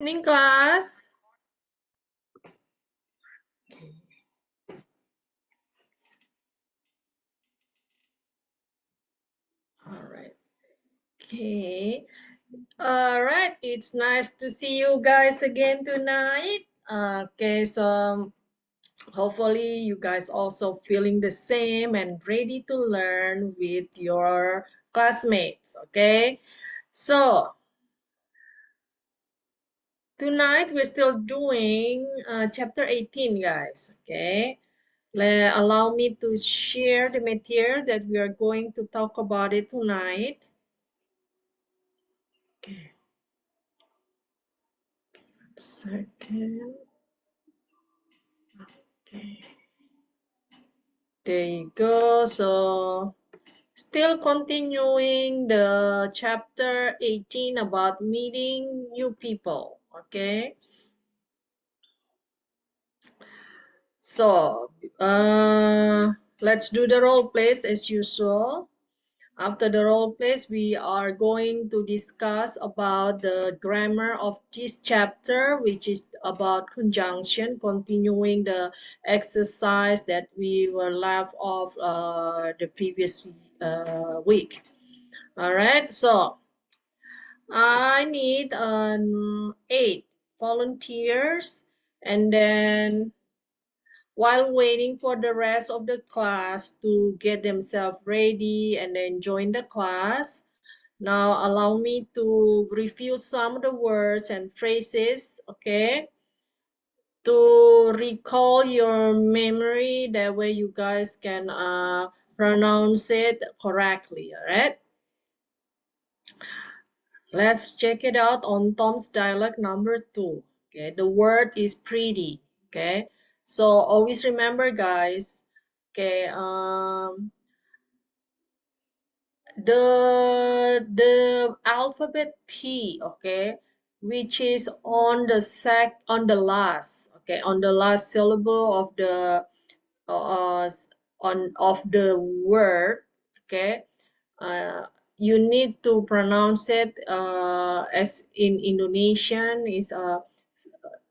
Evening class. Okay. All right. Okay. All right. It's nice to see you guys again tonight. Okay. So hopefully you guys also feeling the same and ready to learn with your classmates. Okay. So tonight we're still doing chapter 18, guys. Okay. Allow me to share the material that we are going to talk about it tonight. Okay, second. Okay, there you go. So, still continuing the chapter 18 about meeting new people. Okay, so let's do the role plays as usual. After the role plays, we are going to discuss about the grammar of this chapter, which is about conjunction, continuing the exercise that we were left off the previous week. All right, so I need 8 volunteers, and then while waiting for the rest of the class to get themselves ready and then join the class. Now allow me to review some of the words and phrases, okay? To recall your memory, that way you guys can pronounce it correctly, all right? Let's check it out on Tom's dialogue number 2. Okay, the word is pretty, okay? So always remember, guys, okay, the alphabet T, okay, which is on the last, okay, on the last syllable of the of the word, okay. You need to pronounce it as in Indonesian is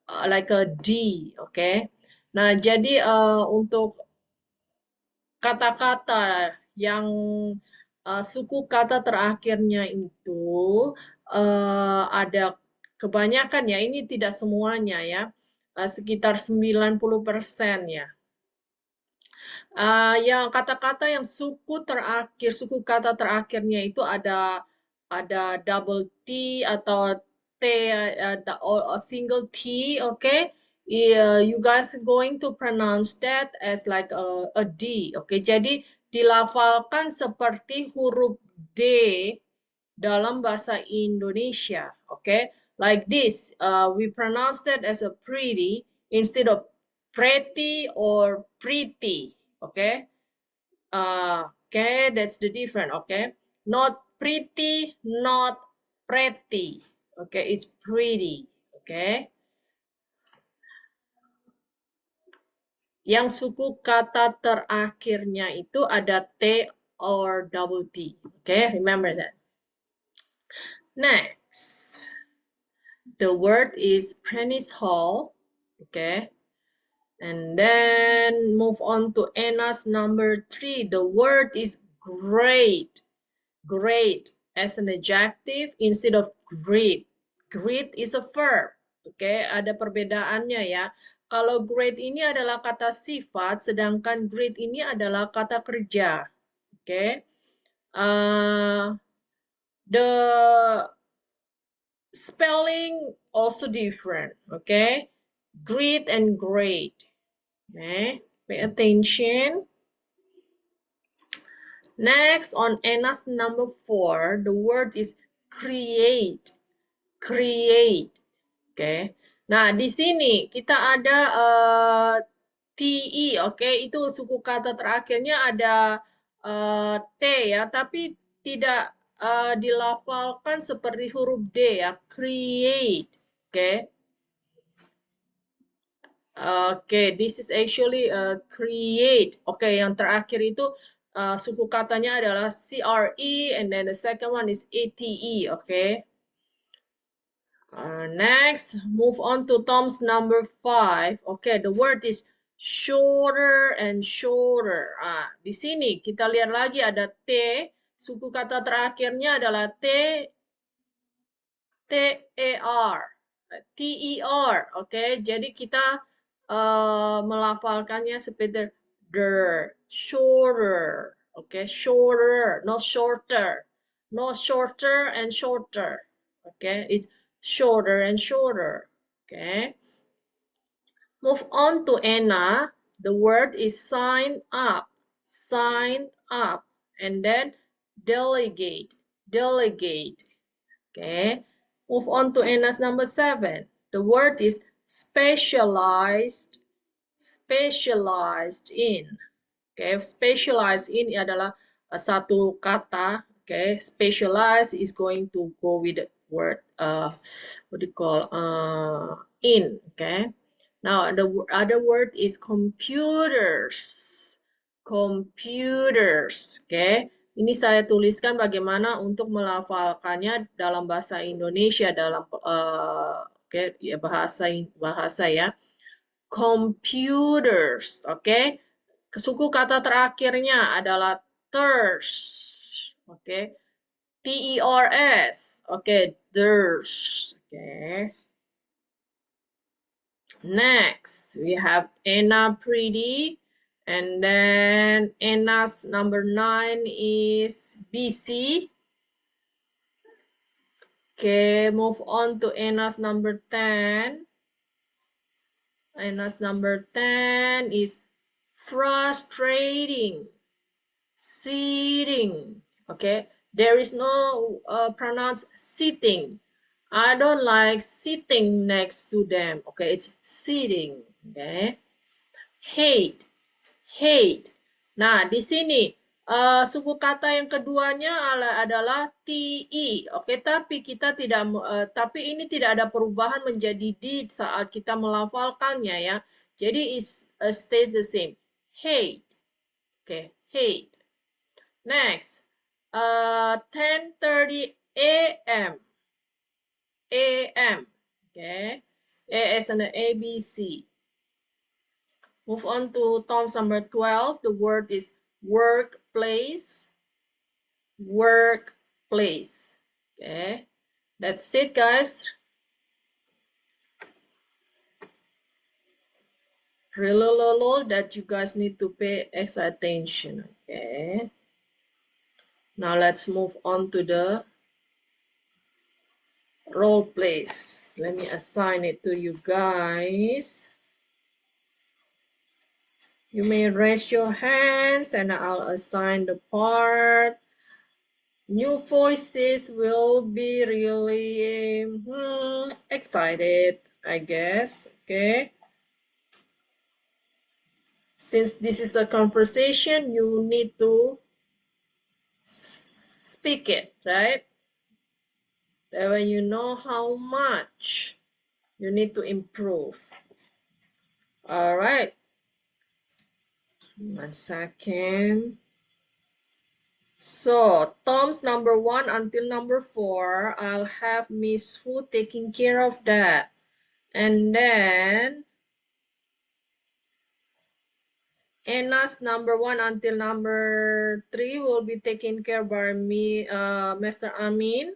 like a D, okay. Nah, jadi untuk kata-kata yang suku kata terakhirnya itu ada kebanyakan ya, ini tidak semuanya ya, sekitar 90% ya. Yang kata-kata yang suku kata terakhirnya itu ada double T atau T, ada single T, okay? Yeah, you guys going to pronounce that as like a D, okay? Jadi dilafalkan seperti huruf D dalam bahasa Indonesia, okay? Like this, we pronounce that as a pretty instead of pretty or pretty, okay? Okay, that's the difference, okay? Not pretty, not pretty, okay? It's pretty, okay? Yang suku kata terakhirnya itu ada T or double T, okay? Remember that. Next, the word is Prentice Hall, okay? And then move on to Anna's number 3. The word is great. Great as an adjective instead of great. Great is a verb. Oke, ada perbedaannya ya. Kalau great ini adalah kata sifat, sedangkan great ini adalah kata kerja. Oke. The spelling also different. Okay. Great and great. Okay. Pay attention. Next, on Anna's number 4, the word is create. Create. Oke. Nah, di sini kita ada TI, oke. Itu suku kata terakhirnya ada T ya, tapi tidak dilafalkan seperti huruf D ya. Create. Oke. Oke, this is actually create. Oke, yang terakhir itu suku katanya adalah CRE and then the second one is ATE, oke. Next, move on to Tom's number 5. Okay, the word is shorter and shorter. Di sini kita lihat lagi ada T. Suku kata terakhirnya adalah T-E-R. T-E-R. Oke, jadi kita melafalkannya seperti der, shorter. Oke, shorter, not shorter. No shorter and shorter. Okay, it's shorter and shorter. Okay. Move on to Anna. The word is sign up. Sign up. And then delegate. Delegate. Okay. Move on to Anna's number 7. The word is specialized. Specialized in. Okay. Specialized in adalah satu kata. Okay. Specialized is going to go with the word what do you call in. Okay. Now the other word is computers. Computers. Okay. Ini saya tuliskan bagaimana untuk melafalkannya dalam bahasa Indonesia dalam okay, ya bahasa ya. Computers. Okay. Suku kata terakhirnya adalah ters. Okay. T-E-R-S. Okay, theirs. Okay. Next, we have Anna Pretty. And then Anna's number 9 is BC. Okay, move on to Anna's number 10. Anna's number 10 is frustrating. Sitting. Okay, there is no pronounce sitting. I don't like sitting next to them. Okay, it's sitting. Okay. Hate. Hate. Nah, di sini suku kata yang keduanya adalah TE. Oke, tapi kita tidak tapi ini tidak ada perubahan menjadi D saat kita melafalkannya ya. Jadi stays the same. Hate. Oke, hate. Next, 10:30 a.m. a.m. Okay, A as an ABC. Move on to Tom's number 12. The word is workplace. Workplace. Okay, that's it, guys. Really that you guys need to pay extra attention. Okay. Now let's move on to the role plays. Let me assign it to you guys. You may raise your hands and I'll assign the part. New voices will be really excited, I guess. Okay. Since this is a conversation, you need to speak it, right? That way you know how much you need to improve. All right. 1 second. So, Tom's number 1 until number 4, I'll have Miss Fu taking care of that. And then, Anna's number 1 until number 3 will be taken care by me, Mr. Amin.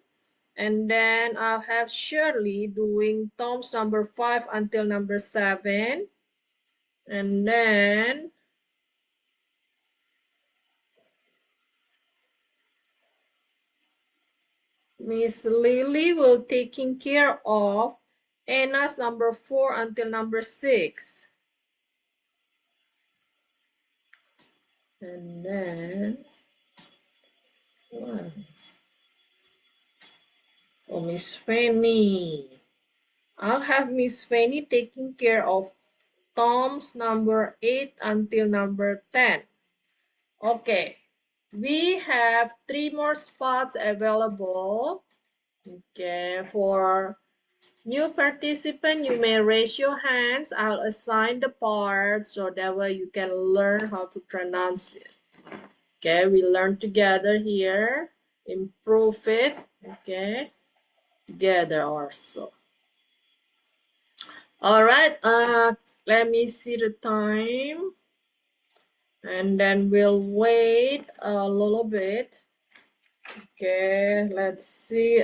And then I'll have Shirley doing Tom's number 5 until number 7. And then Miss Lily will taking care of Anna's number 4 until number 6. And then Miss Fanny. I'll have Miss Fanny taking care of Tom's number 8 until number 10. Okay, we have 3 more spots available. Okay, for new participant, you may raise your hands. I'll assign the parts so that way you can learn how to pronounce it. Okay, we learn together here. Improve it. Okay, together also. All right, let me see the time. And then we'll wait a little bit. Okay, let's see.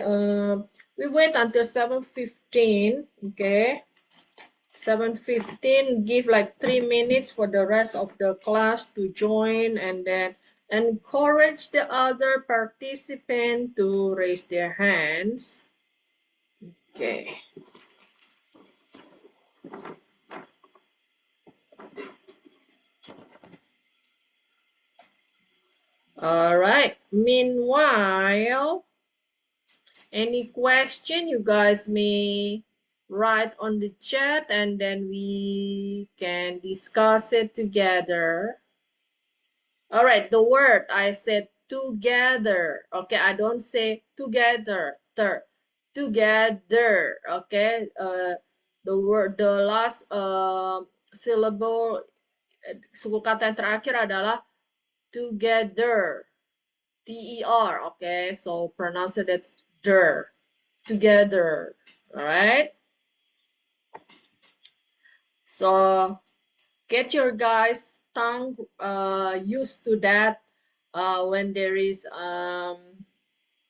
We wait until 7:15. Okay, 7:15. Give like 3 minutes for the rest of the class to join, and then encourage the other participant to raise their hands. Okay. All right. Meanwhile, any question you guys may write on the chat, and then we can discuss it together. All right, the word I said together. Okay, I don't say together. Together. Okay. The word, the last syllable, suku kata yang terakhir adalah together. T-E-R. Okay, so pronounce it as der. Together. All right. So get your guys' tongue used to that when there is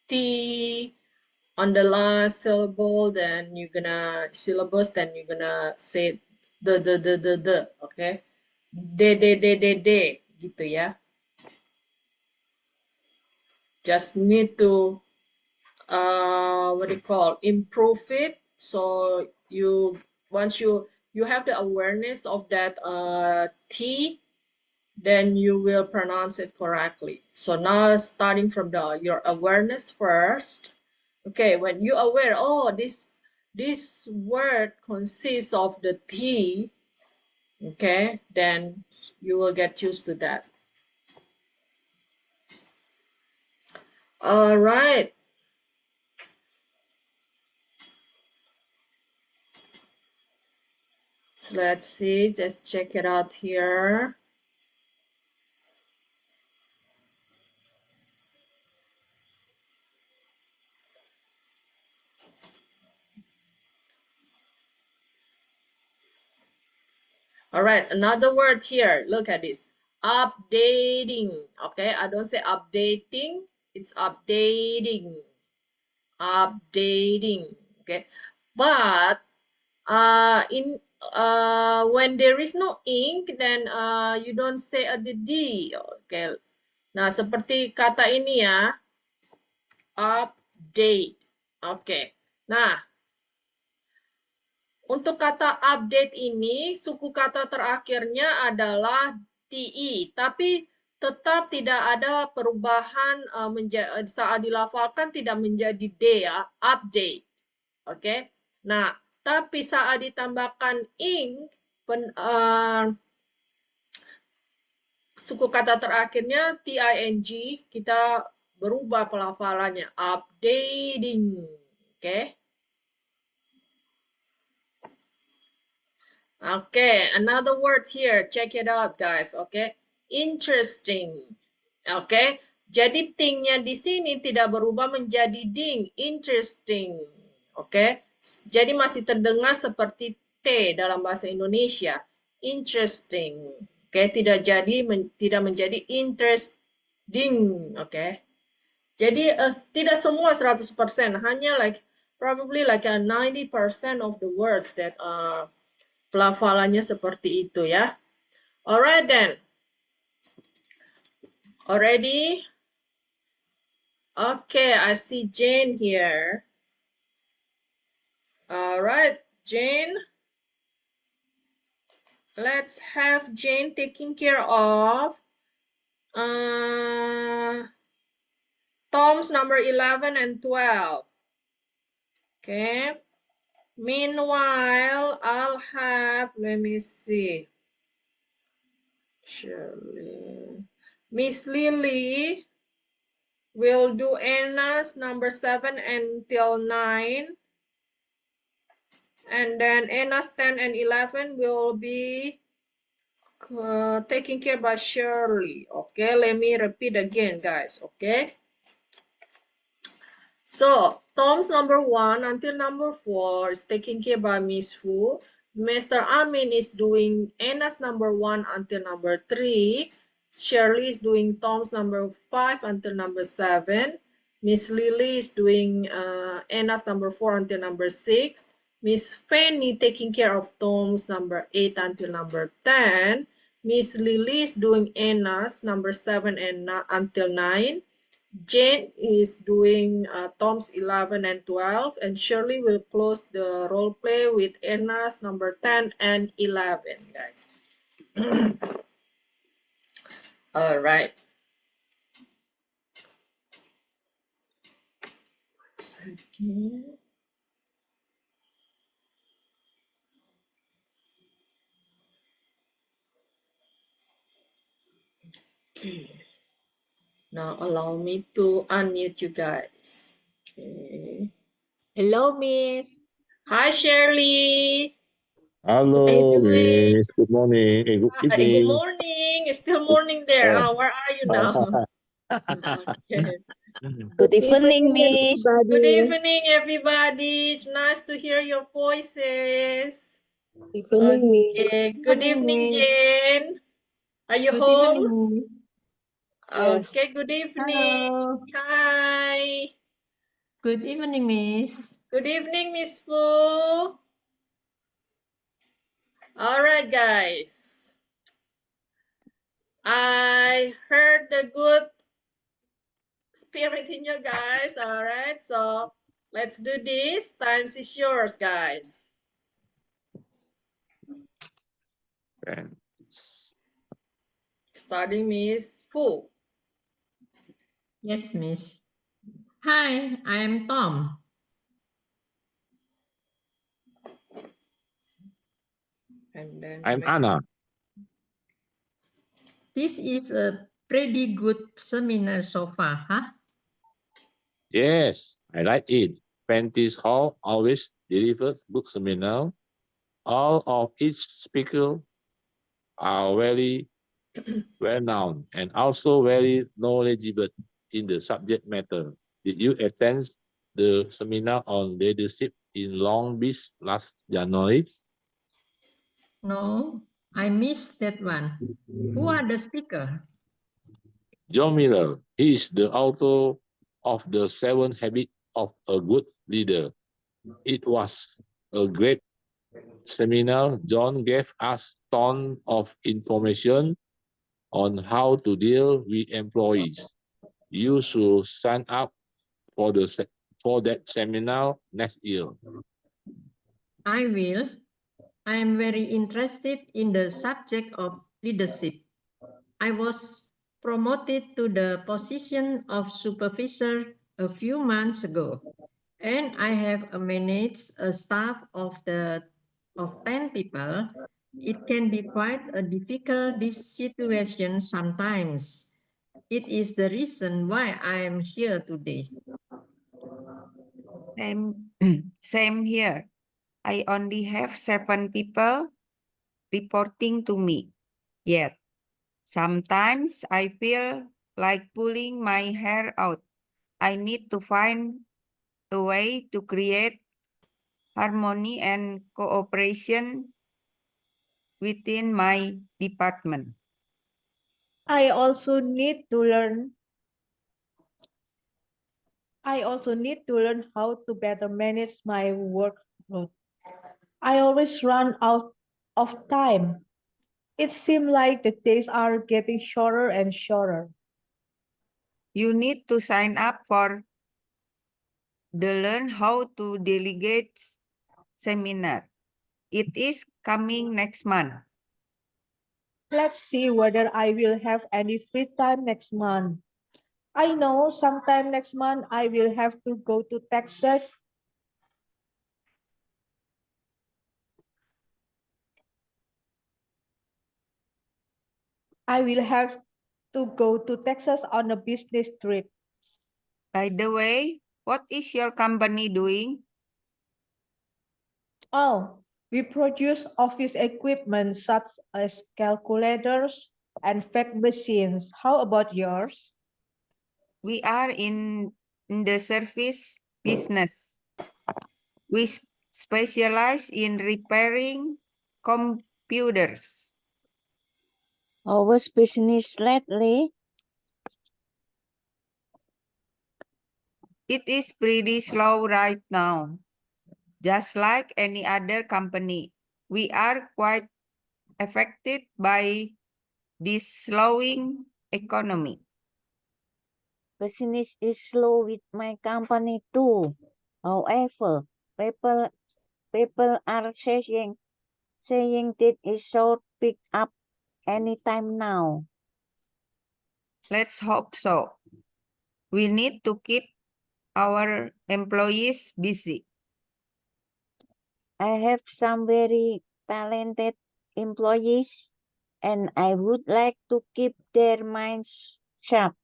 T on the last syllable, then you're gonna syllabus, then you're gonna say the. Okay. De gitu ya. Just need to what do you call, improve it. So you, once you have the awareness of that T, then you will pronounce it correctly. So now starting from your awareness first. Okay, when you aware, oh, this word consists of the T, okay, then you will get used to that. All right. So let's see, just check it out here. All right, another word here. Look at this. Updating. Okay, I don't say updating. It's updating. Updating. Okay, but when there is no ink, then you don't say the D. Okay. Nah, seperti kata ini ya. Update. Oke. Nah, untuk kata update ini, suku kata terakhirnya adalah TI, tapi tetap tidak ada perubahan saat dilafalkan tidak menjadi D ya, update. Oke. Nah, tapi saat ditambahkan ing, suku kata terakhirnya TING, kita berubah pelafalannya, updating. Oke. Okay, another word here. Check it out, guys. Okay, interesting. Okay, jadi tingnya di sini tidak berubah menjadi ding. Interesting. Okay, jadi masih terdengar seperti T dalam bahasa Indonesia. Interesting. Okay, tidak menjadi interesting. Okay, jadi tidak semua 100%, hanya probably like a 90% of the words that pelafalannya seperti itu ya. Alright then. Already? Okay, I see Jane here. Alright, Jane. Let's have Jane taking care of Tom's number 11 and 12. Okay. Meanwhile, I'll have, let me see. Shirley. Miss Lily will do Anna's number 7 until 9. And then Anna's 10 and 11 will be taken care by Shirley. Okay, let me repeat again, guys. Okay. So Tom's number 1 until number 4 is taken care by Miss Fu. Mr. Amin is doing Anna's number 1 until number 3. Shirley is doing Tom's number 5 until number 7. Miss Lily is doing Anna's number 4 until number 6. Miss Fanny taking care of Tom's number 8 until number 10. Miss Lily is doing Anna's number 7 and until 9. Jane is doing Tom's 11 and 12, and Shirley will close the role play with Anna's number 10 and 11, guys. All right. Second. Okay. Now allow me to unmute you guys. Okay. Hello, Miss. Hi, Shirley. Hello, Miss. Good morning. Good Good evening. morning. It's still morning there. Where are you now? Okay. Good evening, Miss. Good evening, everybody. It's nice to hear your voices. Evening, Okay. Miss. Good evening, Jane. Are you Good home? evening. Yes. Okay. Good evening. Hello. Hi. Good evening, Miss. Good evening, Miss Fu. All right, guys. I heard the good spirit in you guys. All right. So let's do this. Time is yours, guys. Starting Miss Fu. Yes, Miss. Hi, I'm Tom. And then I'm Anna. This is a pretty good seminar so far, huh? Yes, I like it. Prentice Hall always delivers good seminar. All of its speakers are very well known and also very knowledgeable in the subject matter. Did you attend the seminar on leadership in Long Beach last January? No, I missed that one. Who are the speaker? John Miller. He is the author of The 7 Habits of a Good Leader. It was a great seminar. John gave us tons of information on how to deal with employees. You should sign up for that seminar next year. I will. I am very interested in the subject of leadership. I was promoted to the position of supervisor a few months ago, and I have managed a staff of 10 people. It can be quite a difficult situation sometimes. It is the reason why I am here today. Same here. I only have 7 people reporting to me. Yet, sometimes I feel like pulling my hair out. I need to find a way to create harmony and cooperation within my department. I also need to learn how to better manage my workload. I always run out of time. It seems like the days are getting shorter and shorter. You need to sign up for the Learn How to Delegate seminar. It is coming next month. Let's see whether I will have any free time next month. I know sometime next month I will have to go to Texas. I will have to go to Texas on a business trip. By the way, what is your company doing? Oh, we produce office equipment such as calculators and fax machines. How about yours? We are in the service business. We specialize in repairing computers. How's business lately? It is pretty slow right now. Just like any other company, we are quite affected by this slowing economy. Business is slow with my company too. However, people are saying that it should pick up anytime now. Let's hope so. We need to keep our employees busy. I have some very talented employees and I would like to keep their minds sharp.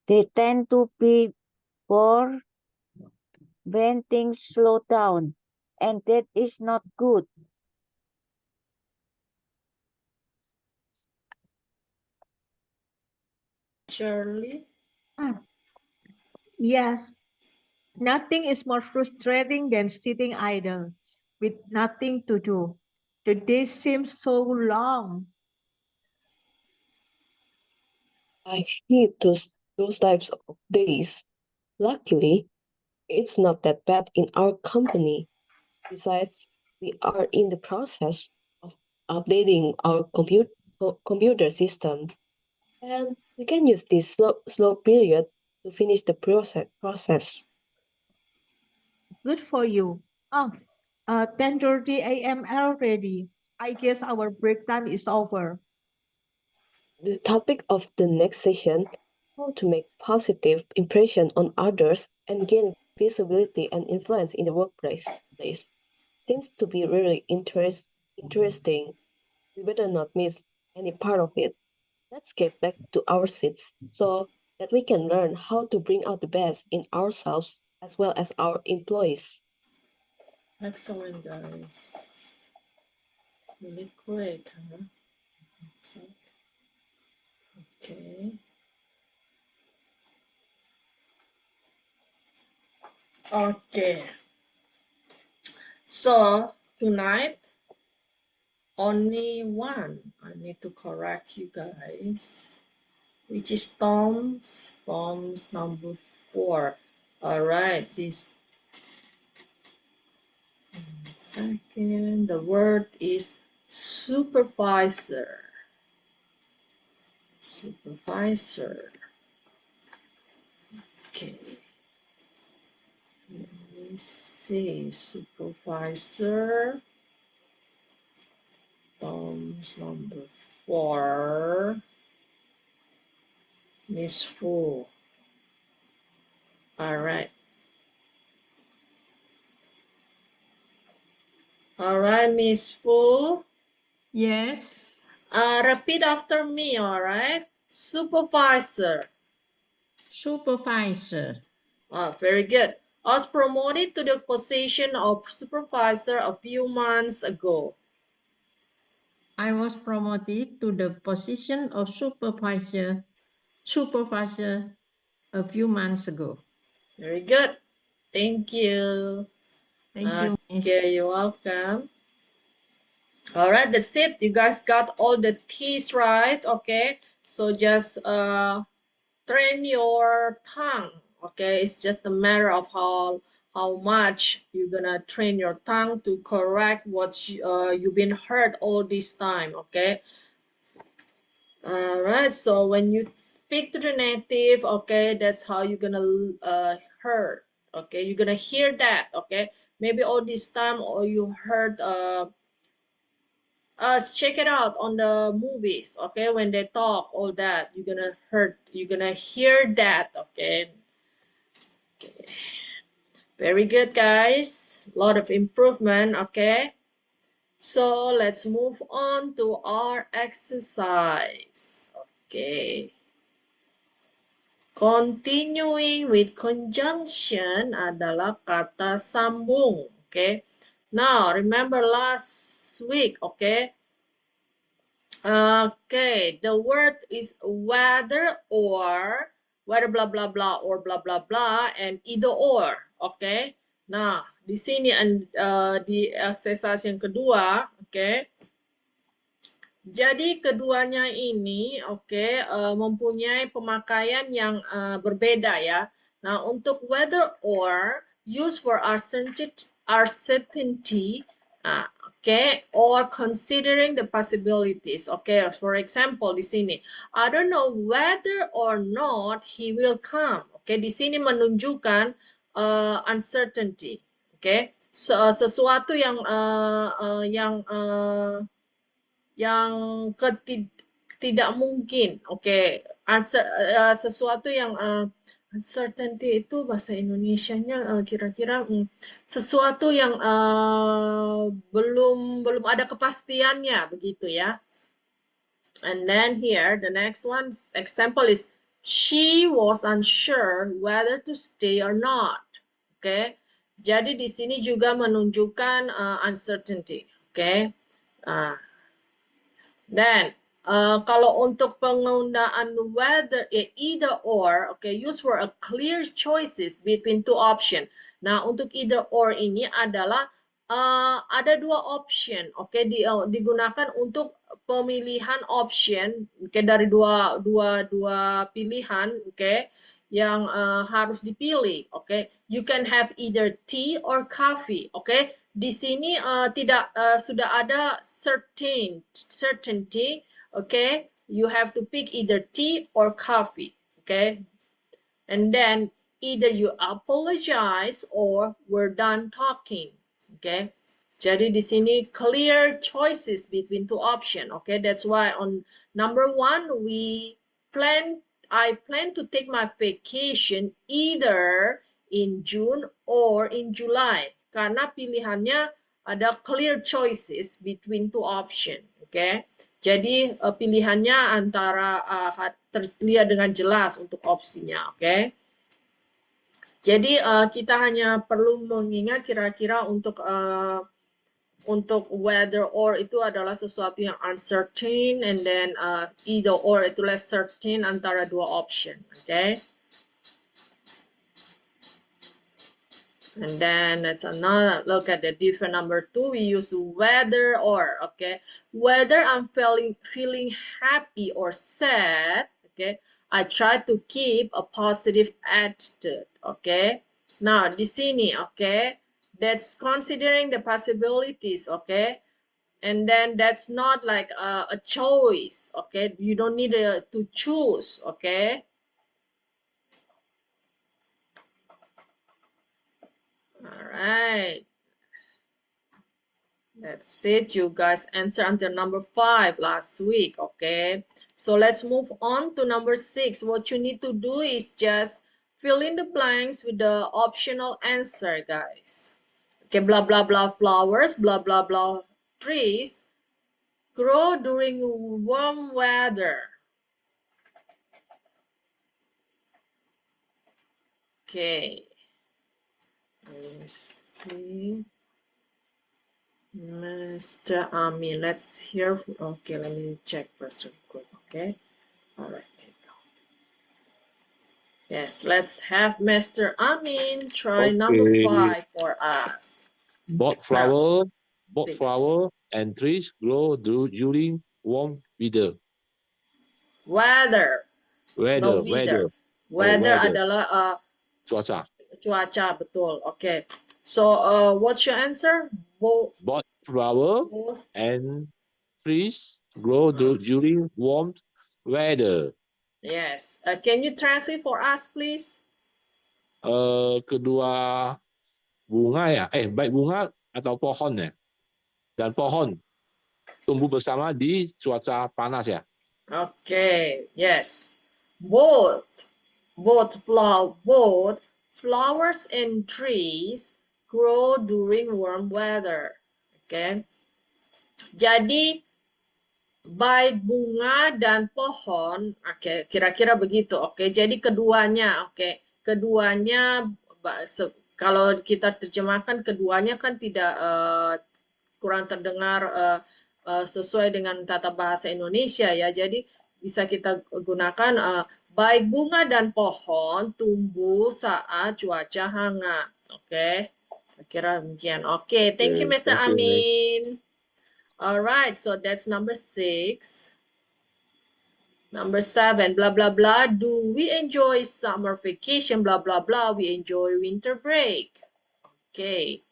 They tend to be bored when things slow down, and that is not good. Shirley? Yes, nothing is more frustrating than sitting idle with nothing to do. The day seems so long. I hate those types of days. Luckily, it's not that bad in our company. Besides, we are in the process of updating our computer system, and we can use this slow period to finish the process. Good for you. Oh, 10:30 a.m. already. I guess our break time is over. The topic of the next session, how to make positive impression on others and gain visibility and influence in the workplace, seems to be really interesting. We better not miss any part of it. Let's get back to our seats so that we can learn how to bring out the best in ourselves as well as our employees. Excellent, guys. Really quick, huh? So, okay. Okay. So, tonight, only one. I need to correct you guys. Which is Tom's number 4. All right, this second, the word is supervisor. Supervisor. Okay. Let me see. Supervisor. Tom's number 4. Miss Fu. All right. All right, Miss Fu. Yes. Repeat after me, all right? Supervisor. Supervisor. Very good. I was promoted to the position of supervisor a few months ago. I was promoted to the position of supervisor a few months ago. Very good. Thank you. Thank you, Miss. Okay, you're welcome. All right, that's it. You guys got all the keys right, okay? So just train your tongue, okay? It's just a matter of how much you're gonna train your tongue to correct what you've been heard all this time, okay? All right, so when you speak to the native, okay, that's how you're gonna heard, okay? You're gonna hear that, okay? Maybe all this time or you heard check it out on the movies, okay? When they talk all that, you're gonna hear that, okay? Okay. Very good, guys. A lot of improvement, okay? So let's move on to our exercise. Okay. Continuing with conjunction adalah kata sambung, okay? Now, remember last week, okay? Okay, the word is whether or, whether blah blah blah or blah blah blah, and either or, okay? Nah, di sini di exercise yang kedua, oke. Jadi keduanya ini, mempunyai pemakaian yang berbeda ya. Nah, untuk whether or use for uncertainty, or considering the possibilities. For example di sini, I don't know whether or not he will come. Di sini menunjukkan uncertainty. Sesuatu yang tidak mungkin. Sesuatu yang uncertainty itu bahasa Indonesianya kira-kira sesuatu yang belum ada kepastiannya begitu ya. And then here the next one example is she was unsure whether to stay or not. Jadi di sini juga menunjukkan uncertainty. Dan kalau untuk penggunaan whether either or, use for a clear choices between two option. Nah, untuk either or ini adalah ada dua option, digunakan untuk pemilihan option, dari dua pilihan, yang harus dipilih, You can have either tea or coffee, Di sini sudah ada certainty, You have to pick either tea or coffee, And then either you apologize or we're done talking, Jadi di sini clear choices between two options, That's why on number 1 I plan to take my vacation either in June or in July. Karena pilihannya ada clear choices between two options, Jadi pilihannya antara terlihat dengan jelas untuk opsinya, Jadi kita hanya perlu mengingat kira-kira untuk whether or itu adalah sesuatu yang uncertain, and then either or itu less certain antara dua option, And then let's another look at the different number 2. We use whether or, Whether I'm feeling happy or sad, I try to keep a positive attitude, Now di sini, that's considering the possibilities, And then that's not like a choice, You don't need to choose, All right. That's it. You guys answer until number 5 last week, So let's move on to number 6. What you need to do is just fill in the blanks with the optional answer, guys. Blah, blah, blah, flowers, blah, blah, blah, trees grow during warm weather. Let me see. Mr. Amin, let's hear. Let me check first real quick, All right, there you go. Yes, let's have Mr. Amin try number 5 for us. Both flower and trees grow during warm weather. Weather. Weather adalah cuaca, betul. So what's your answer? Both flower and trees grow during warm weather. Yes. Can you translate for us, please? Kedua bunga ya, baik bunga atau pohon ya, dan pohon tumbuh bersama di cuaca panas ya. Yes. Both flowers and trees grow during warm weather. Jadi baik bunga dan pohon, kira-kira begitu. Jadi keduanya, keduanya kalau kita terjemahkan keduanya kan tidak kurang terdengar sesuai dengan tata bahasa Indonesia ya. Jadi bisa kita gunakan baik bunga dan pohon tumbuh saat cuaca hangat. Kira demikian. Okay, thank you, Mr. Thank you, Miss. Amin. All right, so that's number 6. Number 7, blah, blah, blah. Do we enjoy summer vacation? Blah, blah, blah. We enjoy winter break. Okay.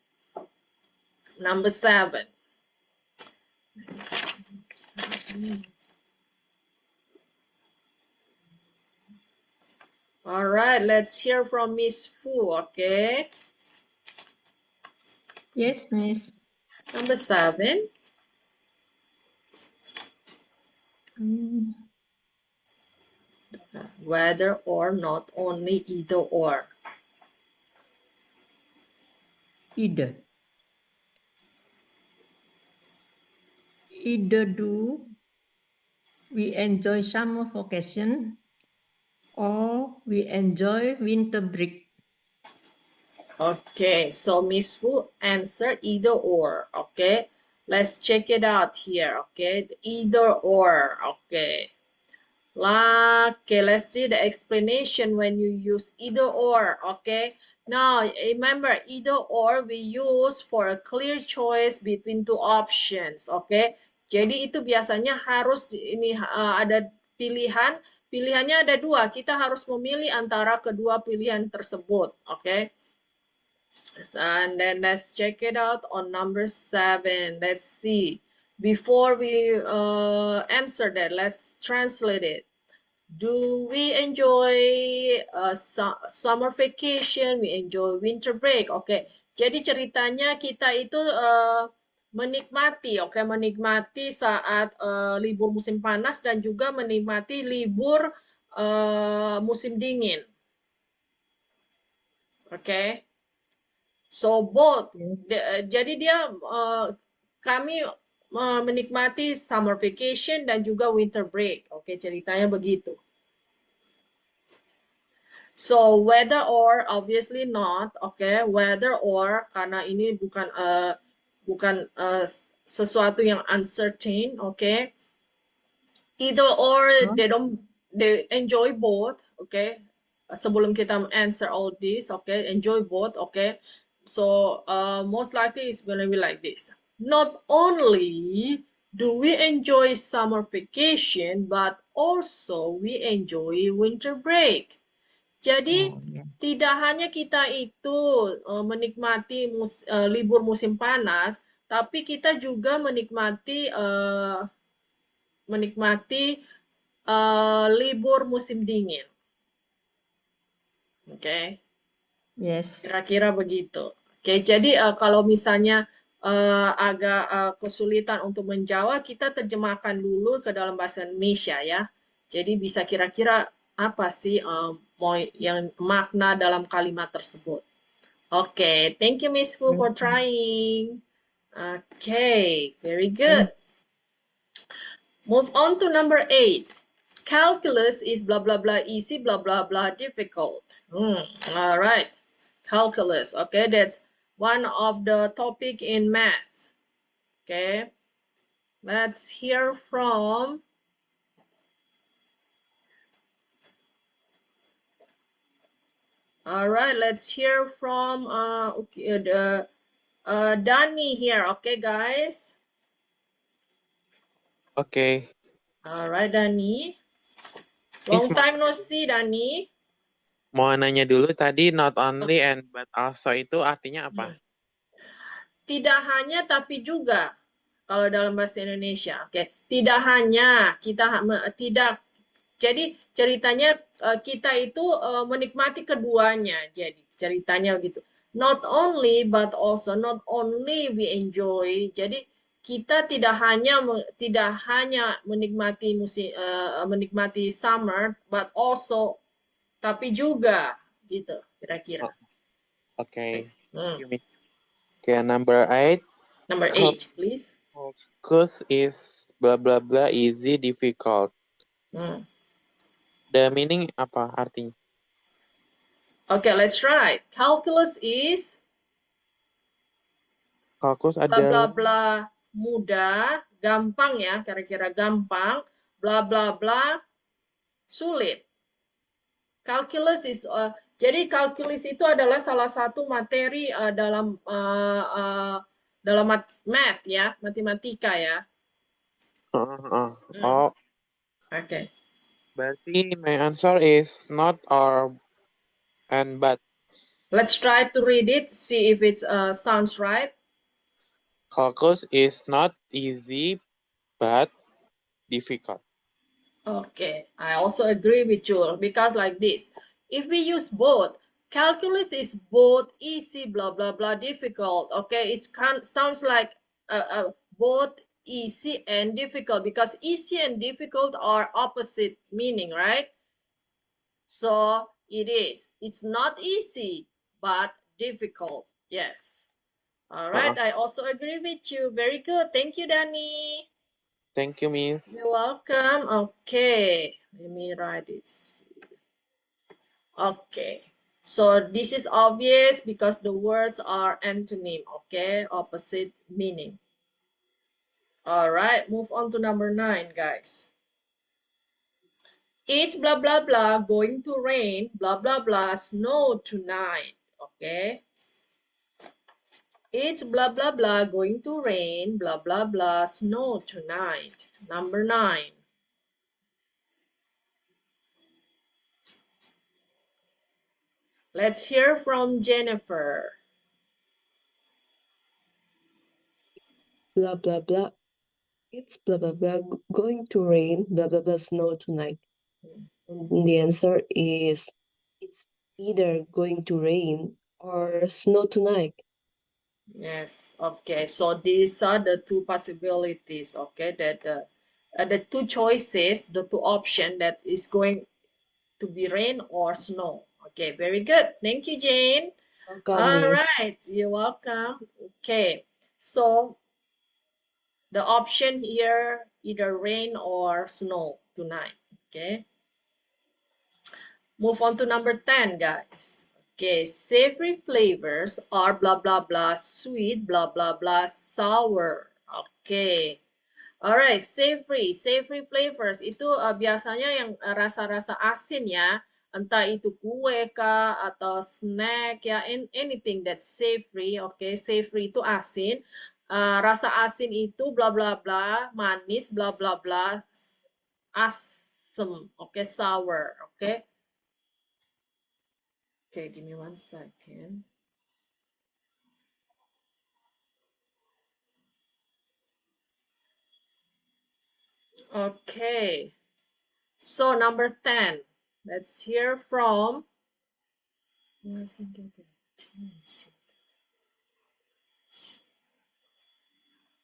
Number 7. All right, let's hear from Miss Fu, okay? Yes, Miss. Number 7. Whether or not only, either or. Either. Either do we enjoy summer vacation or we enjoy winter break. Okay, so Miss Fu answered either or, okay? Let's check it out here, okay? Either or, okay. Okay, let's do the explanation when you use either or, okay? Now, remember, either or we use for a clear choice between two options, okay? Jadi itu biasanya harus ini ada pilihan, pilihannya ada dua. Kita harus memilih antara kedua pilihan tersebut, okay? And then let's check it out on number 7. Let's see. Before we answer that, let's translate it. Do we enjoy summer vacation? We enjoy winter break. Oke, jadi ceritanya kita itu menikmati, oke, menikmati saat libur musim panas dan juga menikmati libur musim dingin. Oke. So both, jadi dia kami menikmati summer vacation dan juga winter break. Oke, ceritanya begitu. So whether or, obviously not, okay? Whether or karena ini bukan sesuatu yang uncertain, okay? Either or, they enjoy both, okay? Sebelum kita answer all this, okay? Enjoy both, okay? So most likely it's gonna be like this. Not only do we enjoy summer vacation, but also we enjoy winter break. Jadi tidak hanya kita itu menikmati libur musim panas, tapi kita juga menikmati libur musim dingin. Oke. Yes. Kira-kira begitu. Oke, jadi kalau misalnya agak kesulitan untuk menjawab, kita terjemahkan dulu ke dalam bahasa Indonesia ya. Jadi bisa kira-kira apa sih yang makna dalam kalimat tersebut. Oke, thank you Miss Fu for trying. Okay, very good. Move on to number 8. Calculus is blah blah blah easy, blah blah blah difficult. All right. Calculus, okay, that's one of the topic in math. Okay, let's hear from let's hear from Danny here. Okay, guys. Okay. All right, Danny. Long time no see, Danny. Mau nanya dulu tadi not only and but also itu artinya apa? Tidak hanya tapi juga kalau dalam bahasa Indonesia. Oke, tidak hanya tidak. Jadi ceritanya kita itu menikmati keduanya. Jadi ceritanya begitu. Not only but also, not only we enjoy. Jadi kita tidak hanya menikmati menikmati summer, but also tapi juga gitu kira-kira. Okay. Okay, number 8. Number 8, please. Calculus is blah blah blah easy difficult. The meaning apa artinya? Okay, let's try. Calculus is Calculus bla adalah bla bla mudah, gampang ya, kira-kira gampang, bla bla bla sulit. Calculus is Jadi kalkulus itu adalah salah satu materi dalam math ya, matematika ya. Oh, Oke. berarti my answer is not or and but. Let's try to read it, see if it sounds right. Calculus is not easy but difficult. Okay, I also agree with you because like this, if we use both, calculus is both easy, blah, blah, blah, difficult. Okay, it sounds like both easy and difficult because easy and difficult are opposite meaning, right? So it is. It's not easy, but difficult. Yes. All right, I also agree with you. Very good. Thank you, Danny. Thank you, Miss. You're welcome. Okay, let me write this. Okay, so this is obvious because the words are antonym, okay, opposite meaning. All right, move on to number 9, guys. It's blah, blah, blah, going to rain, blah, blah, blah, snow tonight, okay? It's blah, blah, blah, going to rain, blah, blah, blah, snow tonight. Number 9. Let's hear from Jennifer. Blah blah blah. It's blah blah blah going to rain, blah blah blah, snow tonight. And the answer is it's either going to rain or snow tonight. Yes, okay. So these are the two possibilities, okay, that the two choices, the two options that is going to be rain or snow. Okay, very good. Thank you, Jane. Welcome, All Miss. right, you're welcome. Okay, so the option here, either rain or snow tonight, okay? Move on to number 10, guys. Okay, savory flavors are blah, blah, blah, sweet, blah, blah, blah, sour. Okay. Alright, savory flavors itu biasanya yang rasa-rasa asin ya. Entah itu kue kah atau snack ya, anything that's savory. Okay, savory itu asin. Rasa asin itu bla bla bla, manis bla bla bla, asem. Okay, sour. Okay. Okay, give me 1 second. Okay, so number 10. Let's hear from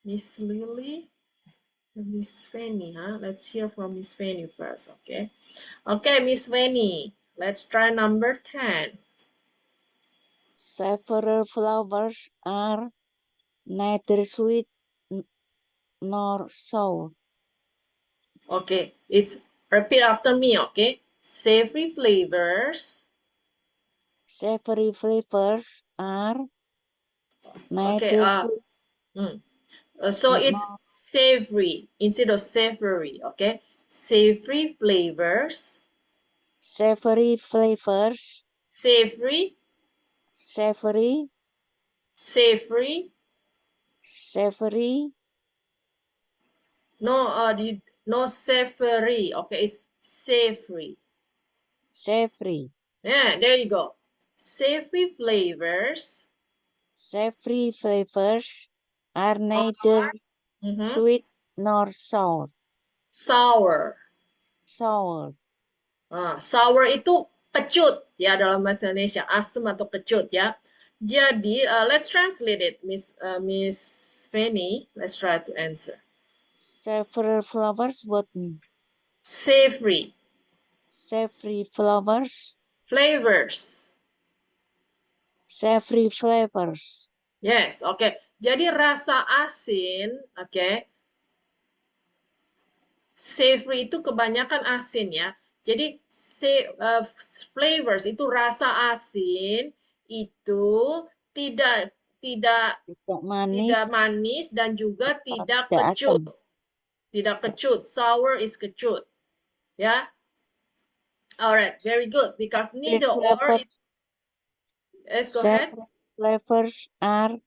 Miss Lily, Miss Fanny, huh? Let's hear from Miss Fanny first, okay? Okay, Miss Fanny, let's try number 10. Several flowers are neither sweet nor sour. Okay, it's repeat after me, okay? Savory flavors. Savory flavors are Okay, neither sweet so it's nor savory instead of savory, okay? Savory flavors. savory flavors. Savory. Savory. Savory. Savory. No, no savory. Okay, it's savory. Savory. Yeah, there you go. Savory flavors. Savory flavors are neither sweet nor sour. Sour. Sour. Sour itu kecut ya dalam bahasa Indonesia, asam atau kecut ya. Jadi let's translate it, Miss Fanny. Let's try to answer. Savory flavors what mean? Savory. Savory flavors. Flavors. Savory flavors. Yes, oke. Okay. Jadi rasa asin, oke. Okay. Savory itu kebanyakan asin ya. Jadi flavors itu rasa asin itu tidak manis dan juga tidak kecut. Tidak kecut. Sour is kecut. Ya. Alright, very good because neither or Yes, go ahead. Several flavors are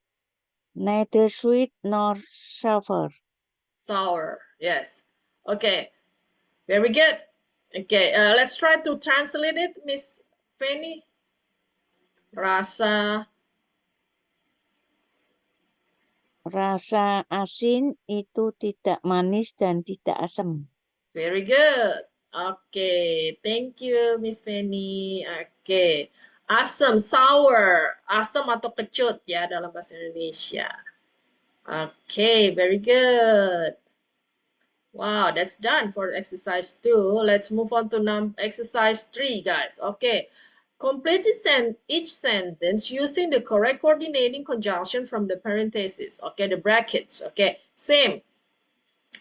neither sweet nor sour. Sour. Yes. Okay. Very good. Okay. Let's try to translate it, Miss Fanny. Rasa. Rasa asin itu tidak manis dan tidak asam. Very good. Okay. Thank you, Miss Fanny. Okay. Asam, sour. Asam atau kecut ya dalam bahasa Indonesia. Okay. Very good. Wow, that's done for exercise 2. Let's move on to exercise 3, guys. Okay. Complete each sentence using the correct coordinating conjunction from the parentheses. Okay, the brackets. Okay, same.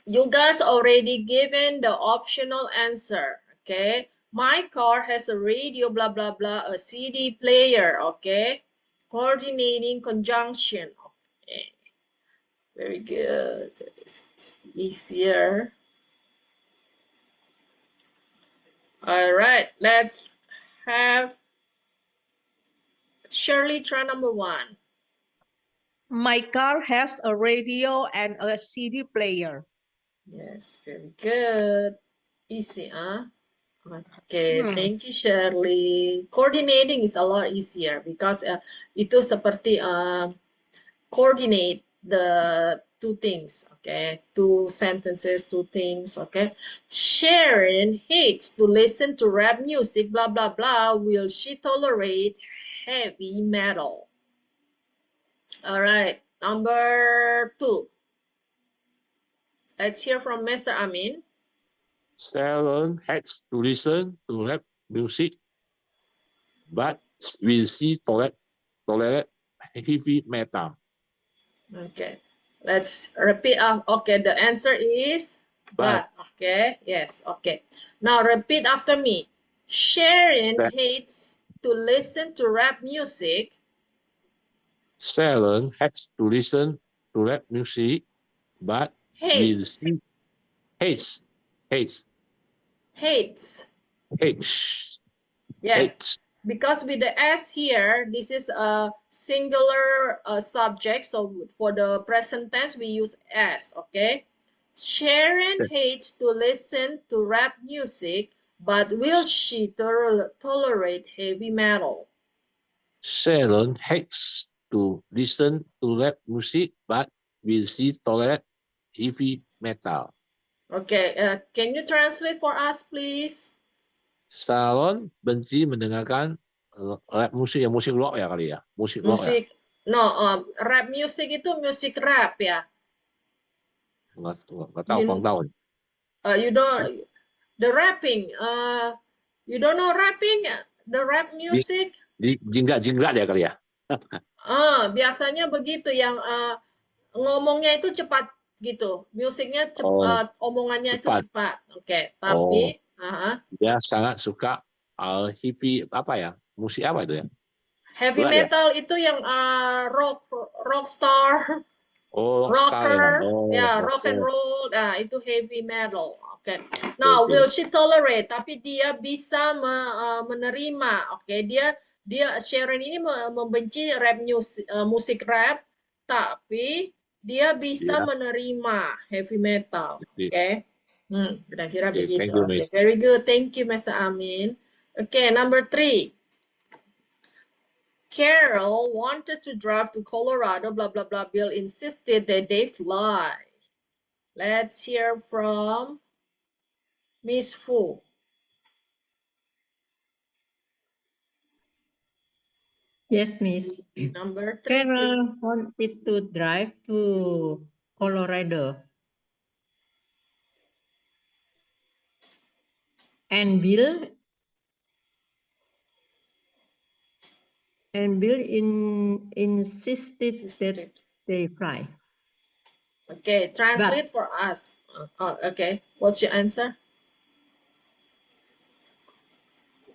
You guys already given the optional answer. Okay, my car has a radio, blah, blah, blah, a CD player. Okay, coordinating conjunction. Okay, very good. It's easier. All right, let's have Shirley try number 1. My car has a radio and a CD player. Yes, very good. Easy, huh? Okay, thank you, Shirley. Coordinating is a lot easier because itu seperti coordinate the two things, okay? Two sentences, two things, okay? Sharon hates to listen to rap music, blah, blah, blah. Will she tolerate heavy metal? All right, number 2. Let's hear from Mr. Amin. Sharon hates to listen to rap music, but will she tolerate heavy metal? Okay, let's repeat. Okay, the answer is but. Okay, yes, okay. Now repeat after me. Sharon hates to listen to rap music. Sharon hates to listen to rap music, but will Hates. she hates. Yes, because with the S here, this is a singular subject. So for the present tense, we use S, okay? Sharon hates to listen to rap music, but will she tolerate heavy metal? Sharon hates to listen to rap music, but will she tolerate heavy metal? Okay, can you translate for us, please? Sharon benci mendengarkan rap musik, ya musik rock ya kali ya, musik rock ya. No, rap music itu musik rap ya. Nggak tahu, kurang tahu. You don't the rapping. You don't know rapping? The rap music? Di jingga ya kali ya. Biasanya begitu yang ngomongnya itu cepat gitu. Musiknya omongannya itu cepat. Oke, tapi dia sangat suka heavy apa ya? Musik apa itu ya? Heavy metal itu yang rockstar. Rocker, ya, rock and roll, itu heavy metal. Oke. Now, will she tolerate? Tapi dia bisa menerima. Oke, dia Sharon ini membenci rap musik rap, tapi dia bisa menerima heavy metal. Oke. Kira-kira begitu. Oke, very good. Thank you, Mr. Amin. Oke, number 3. Carol wanted to drive to Colorado, blah, blah, blah. Bill insisted that they fly. Let's hear from Miss Fu. Yes, Miss. Number 3. Carol wanted to drive to Colorado. And Bill insisted that they fly. Okay, translate for us. Okay, what's your answer?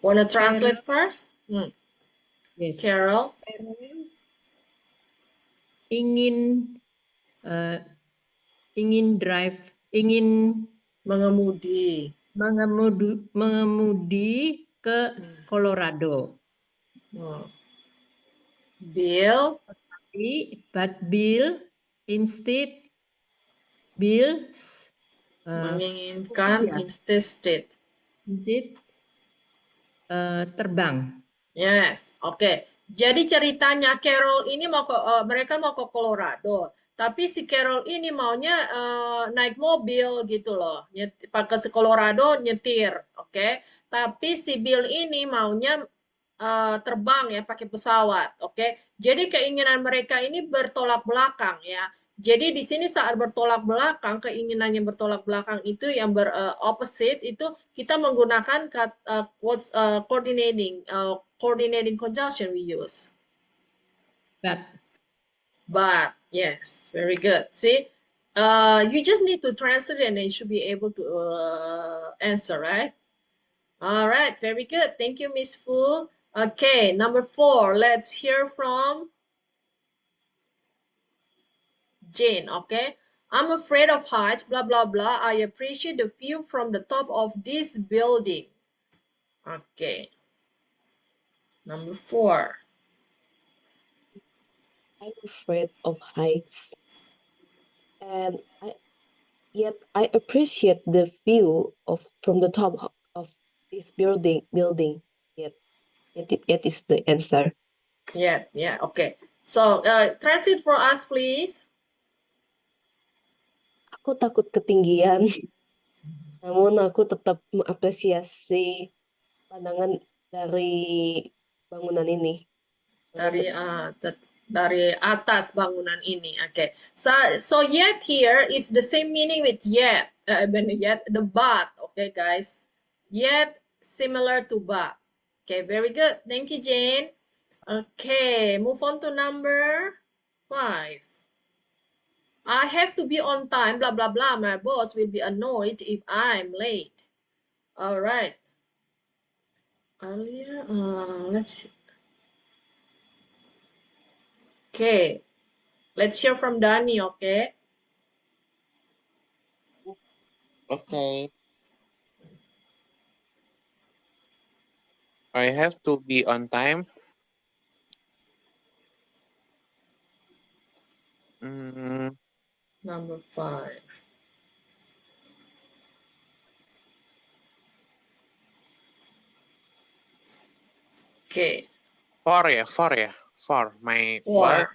Wanna translate first? Yes. Carol. Ingin mengemudi ke Colorado. Bill. But Bill instead Menginginkan, ya. insisted. Terbang. Yes, oke. Jadi ceritanya Carol ini mereka mau ke Colorado, tapi si Carol ini maunya naik mobil gitu loh, pakai ke Colorado nyetir, oke. Tapi si Bill ini maunya terbang ya pakai pesawat, oke. Jadi keinginan mereka ini bertolak belakang ya. Jadi di sini saat bertolak belakang, keinginannya bertolak belakang itu yang opposite itu kita menggunakan coordinating conjunction we use. But yes, very good. See, you just need to translate and you should be able to answer, right? All right, very good. Thank you, Miss Fu. Okay, number 4. Let's hear from Jane, okay? I'm afraid of heights, blah, blah, blah. I appreciate the view from the top of this building. Okay. Number 4. I'm afraid of heights, and yet I appreciate the view from the top of this building. Yet it is the answer. Yeah, okay. So, translate for us, please. Aku takut ketinggian, namun aku tetap mengapresiasi pandangan dari bangunan ini. Dari atas bangunan ini. Okay. So yet here is the same meaning with yet. The but. Okay, guys. Yet similar to but. Okay, very good. Thank you, Jane. Okay, move on to number 5. I have to be on time, blah, blah, blah. My boss will be annoyed if I'm late. All right. Earlier, let's... Okay. Let's hear from Danny, okay? Okay. I have to be on time. Number 5. Okay. 4 ya. 4. My boss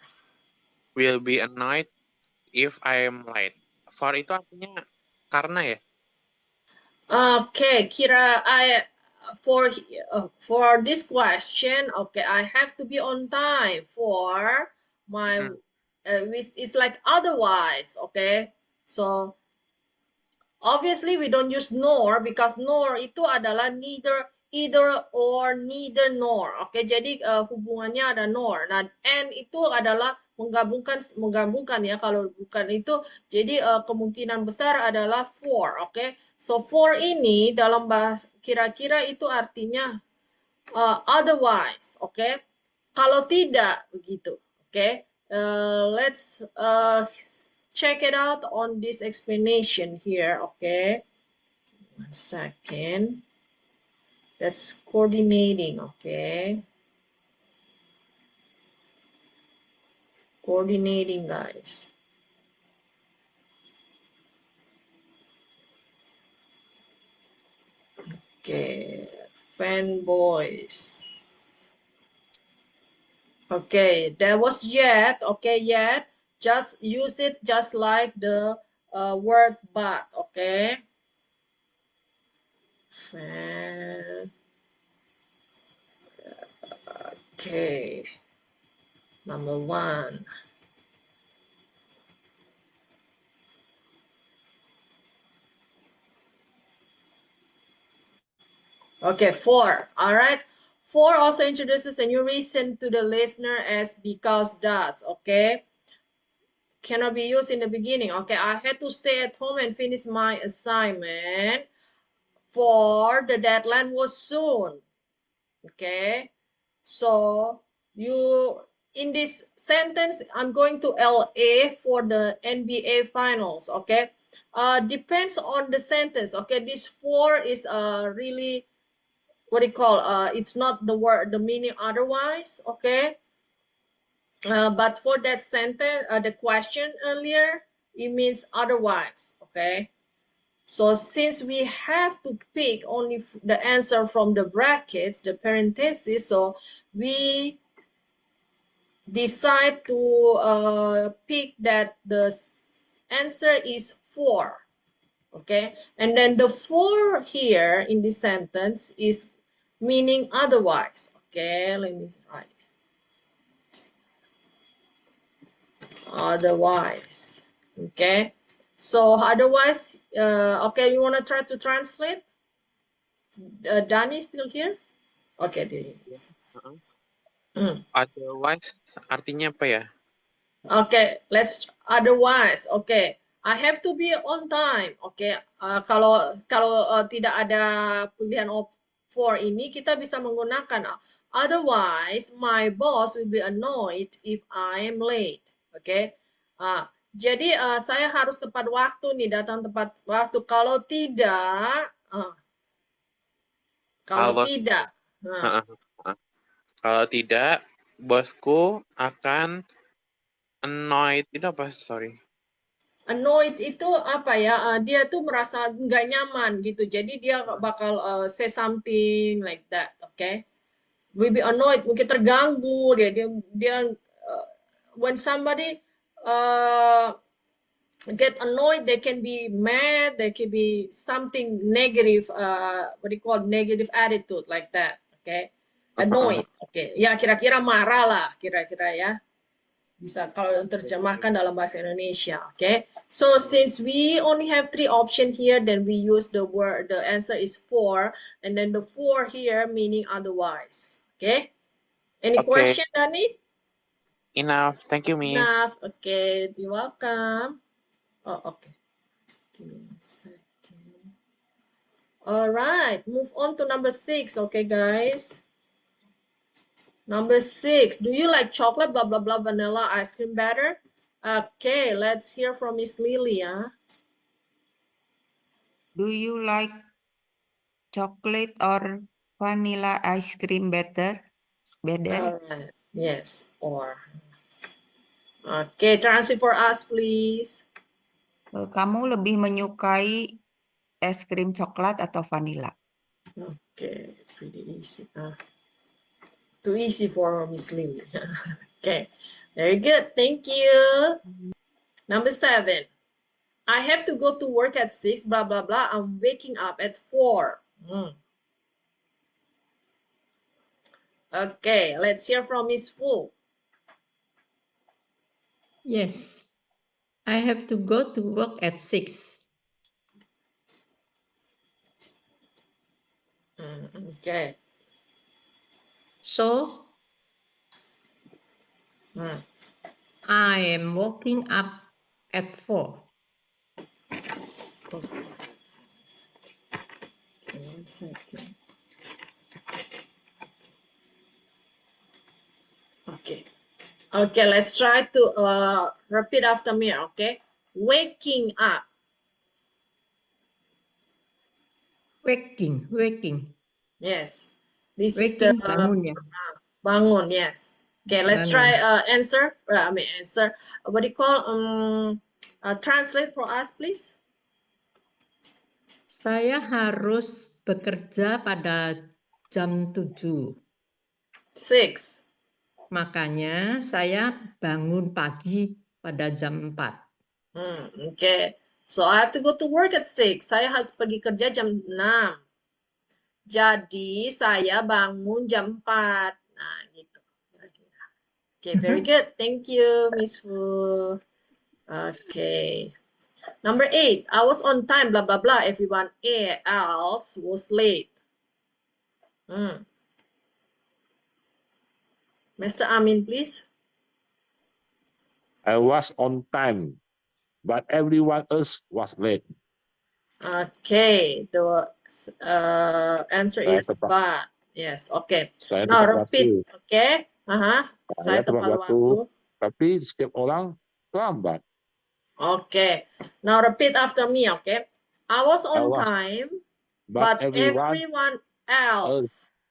will be annoyed if I am late. 4 itu artinya karena ya? Okay, Kira, for this question, okay, I have to be on time for my it's like otherwise, okay? So obviously we don't use nor because nor itu adalah either or neither nor. Oke, jadi hubungannya ada nor. Nah, and itu adalah menggabungkan ya. Kalau bukan itu, jadi kemungkinan besar adalah for. Oke, so for ini dalam bahasa kira-kira itu artinya otherwise. Oke, kalau tidak begitu. Oke, let's check it out on this explanation here. Okay, 1 second. That's coordinating. Okay, coordinating, guys. Okay, fanboys. Okay, there was yet. Okay, yet. Just use it just like the word but. Okay. Okay. Number 1. Okay, 4. All right. 4 also introduces a new reason to the listener as because does. Okay. Cannot be used in the beginning. Okay, I had to stay at home and finish my assignment for the deadline was soon. Okay, so you in this sentence, I'm going to LA for the NBA finals. Okay, depends on the sentence. Okay, this for is really what do you call it's not the word, the meaning otherwise. Okay, But for that sentence, the question earlier, it means otherwise, okay? So since we have to pick only the answer from the brackets, the parentheses, so we decide to pick that the answer is 4, okay? And then the 4 here in this sentence is meaning otherwise, okay? Let me write. Otherwise, okay? So otherwise, okay, you want to try to translate? Dani still here? Okay, there he is. Otherwise artinya apa ya? Okay, let's otherwise. Okay, I have to be on time. Okay, kalau tidak ada pilihan of for ini, kita bisa menggunakan otherwise my boss will be annoyed if I am late. Okay, jadi saya harus tepat waktu nih, datang tepat waktu. Kalau tidak, Kalau tidak, bosku akan annoyed. Itu apa? Sorry. Annoyed itu apa ya? Dia tuh merasa nggak nyaman gitu. Jadi dia bakal say something like that, okay? Will be annoyed, mungkin terganggu dia when somebody get annoyed, they can be mad, they can be something negative, what do you call negative attitude like that, okay? Annoyed, okay? Ya kira-kira marah lah, kira-kira ya. Bisa kalau terjemahkan dalam bahasa Indonesia, okay? So since we only have 3 options here, then we use the word, the answer is 4, and then the 4 here meaning otherwise, okay? Any question, Dani? Enough. Thank you, Miss. Enough. Okay, you're welcome. Oh, okay. Give me a second. All right, move on to number 6, okay, guys? Number 6, do you like chocolate, blah, blah, blah, vanilla ice cream better? Okay, let's hear from Miss Lilia. Do you like chocolate or vanilla ice cream better? All right, yes, or. Okay, translate for us, please. Kamu lebih menyukai es krim coklat atau vanilla? Okay, pretty easy. Too easy for Miss Lily. Okay, very good. Thank you. Number 7. I have to go to work at 6, blah, blah, blah. I'm waking up at 4. Okay, let's hear from Miss Fu. Yes, I have to go to work at 6. Okay. So, I am waking up at 4. Okay, 1 second. Okay. Okay, let's try to repeat after me, okay? Waking up. Waking. Yes. This Waking, is the bangun ya. bangun, yes. Okay, let's try answer. Answer. What do you call? Translate for us, please. Saya harus bekerja pada jam 7. 6. Makanya saya bangun pagi pada jam 4. Okay. So I have to go to work at 6. Saya harus pergi kerja jam 6. Jadi saya bangun jam 4. Nah, gitu. Okay, very good. Thank you, Miss Fu. Okay. Number 8. I was on time, blah, blah, blah. Everyone else was late. Mr. Amin, please. I was on time, but everyone else was late. Okay, the answer is but. Yes, okay. Saya Now tepat repeat, waktu. okay? Saya tepat waktu. Tapi setiap orang terlambat. Okay. Now repeat after me, okay? I was on time, but everyone else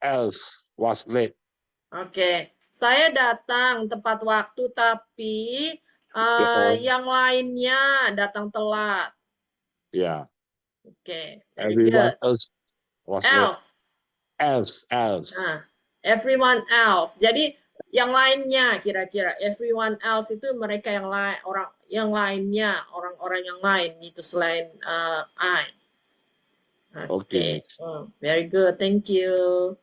was late. Okay. Saya datang tepat waktu, tapi yang lainnya datang telat. Yeah. Okay, very Everyone good. else was late. Else. Else. Everyone else. Jadi yang lainnya kira-kira everyone else itu mereka yang lain, orang yang lainnya, orang-orang yang lain gitu selain I. Okay. Very good. Thank you.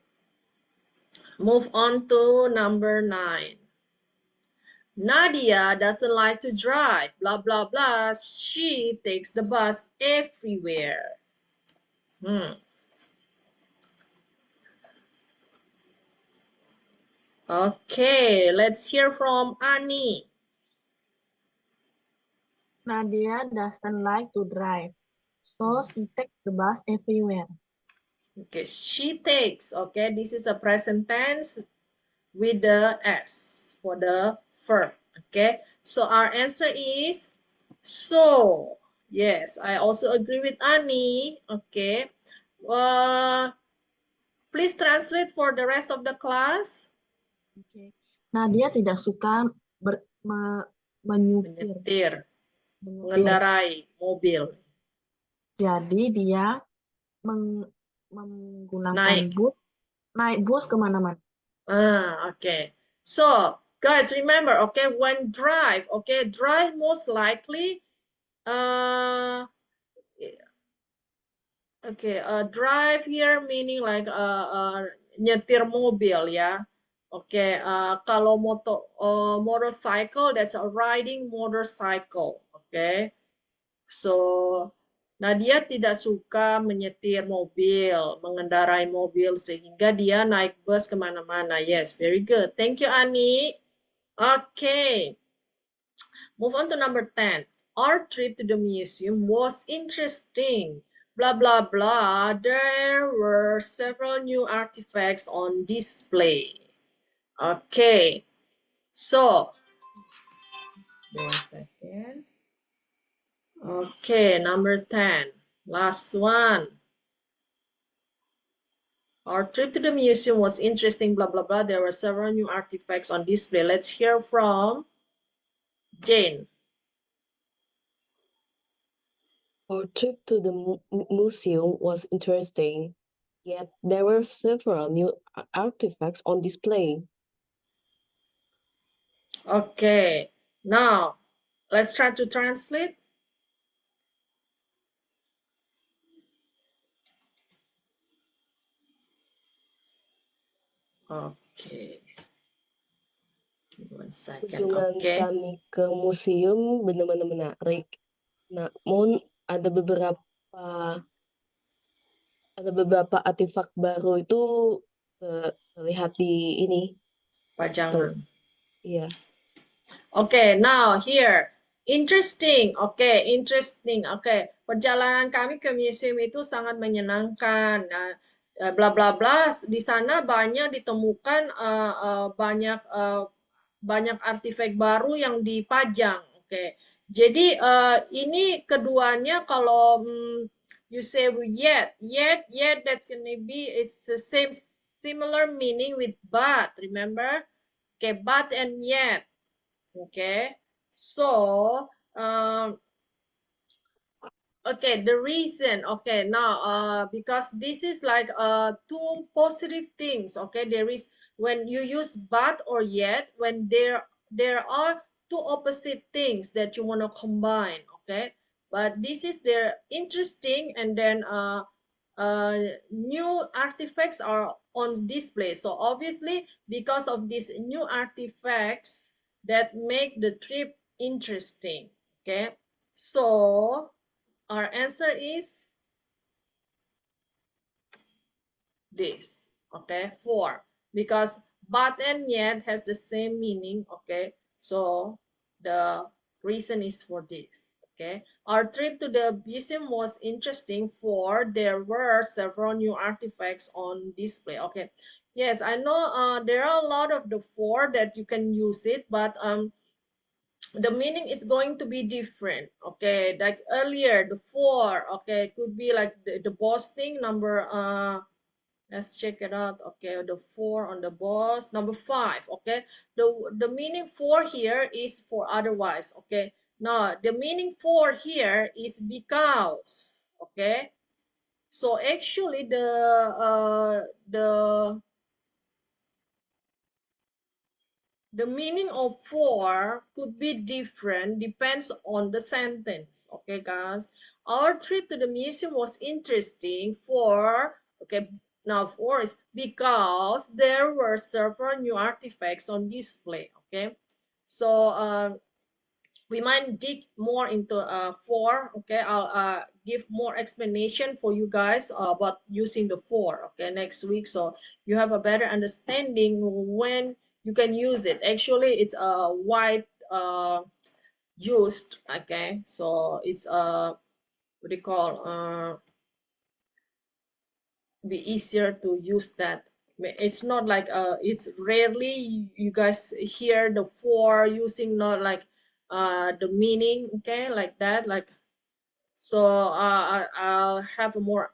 Move on to number 9. Nadia doesn't like to drive, blah, blah, blah. She takes the bus everywhere. Okay, let's hear from Ani. Nadia doesn't like to drive, so she takes the bus everywhere. Okay, she takes. Okay, this is a present tense with the S for the verb. Okay, so our answer is so. Yes, I also agree with Ani. Okay, please translate for the rest of the class. Okay. Nadia tidak suka mengendarai mobil. Jadi dia menggunakan naik bus kemana-mana. Okay. So, guys, remember, okay, when drive, okay, drive most likely, drive here meaning like nyetir mobil ya. Okay, kalau motorcycle, that's a riding motorcycle. Okay, so Nadia tidak suka menyetir mobil, mengendarai mobil, sehingga dia naik bus kemana-mana. Yes, very good. Thank you, Ani. Okay. Move on to number 10. Our trip to the museum was interesting. Blah, blah, blah. There were several new artifacts on display. Okay. So, 1 second. Okay, number 10. Last one. Our trip to the museum was interesting, blah, blah, blah. There were several new artifacts on display. Let's hear from Jane. Our trip to the museum was interesting, yet there were several new artifacts on display. Okay, now let's try to translate. Okay. Give me 1 second. Kunjungan Okay. kami ke museum benar-benar menarik. Namun ada beberapa artefak baru itu terlihat di ini. Pajangan. Iya. Okay, now here. Interesting. Okay, interesting. Okay, perjalanan kami ke museum itu sangat menyenangkan. Bla bla bla. Di sana banyak ditemukan banyak artefak baru yang dipajang. Oke, jadi ini keduanya kalau you say yet, that's gonna be it's the similar meaning with but. Remember? Okay, but and yet. Okay, so okay, the reason, okay, now because this is like two positive things. Okay, there is when you use but or yet, when there are two opposite things that you want to combine. Okay, but this is their interesting, and then new artifacts are on display. So obviously, because of these new artifacts that make the trip interesting. Okay, so our answer is this. Okay, 4, because but and yet has the same meaning. Okay, so the reason is for this. Okay, our trip to the museum was interesting, for there were several new artifacts on display. Okay, yes, I know there are a lot of the 4 that you can use it, but the meaning is going to be different. Okay, like earlier the 4, okay, could be like the boasting number Let's check it out. Okay, the 4 on the boss. Number 5. Okay, the meaning for here is for otherwise. Okay, now the meaning for here is because. Okay, so actually the meaning of for could be different, depends on the sentence. Okay, guys. Our trip to the museum was interesting for, okay, now for is because there were several new artifacts on display. Okay, so we might dig more into for. Okay, I'll give more explanation for you guys about using the for, okay, next week, so you have a better understanding when you can use it. Actually, it's a wide used. Okay, so it's what do you call be easier to use that. It's not like it's rarely you guys hear the for using, not like the meaning, okay, like that, like. So I'll have a more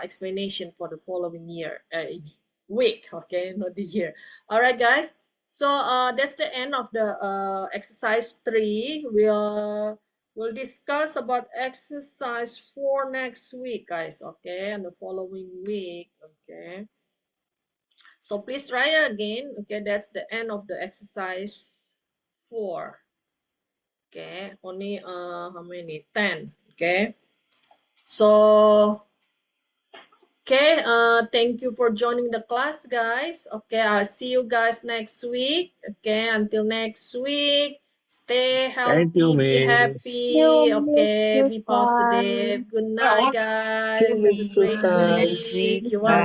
explanation for the following year week, okay, not the year. All right, guys. So that's the end of the exercise 3. We'll discuss about exercise 4 next week, guys. Okay, and the following week. Okay. So please try again. Okay, that's the end of the exercise 4. Okay, only how many? 10. Okay. So, okay, thank you for joining the class, guys. Okay, I'll see you guys next week. Okay, until next week, stay Thank you, healthy, be Miss. happy. You, Miss Okay, be Susan. positive. Good night, Thank you, guys. Have a Miss great See you Susan. next week. week. You're Bye. welcome.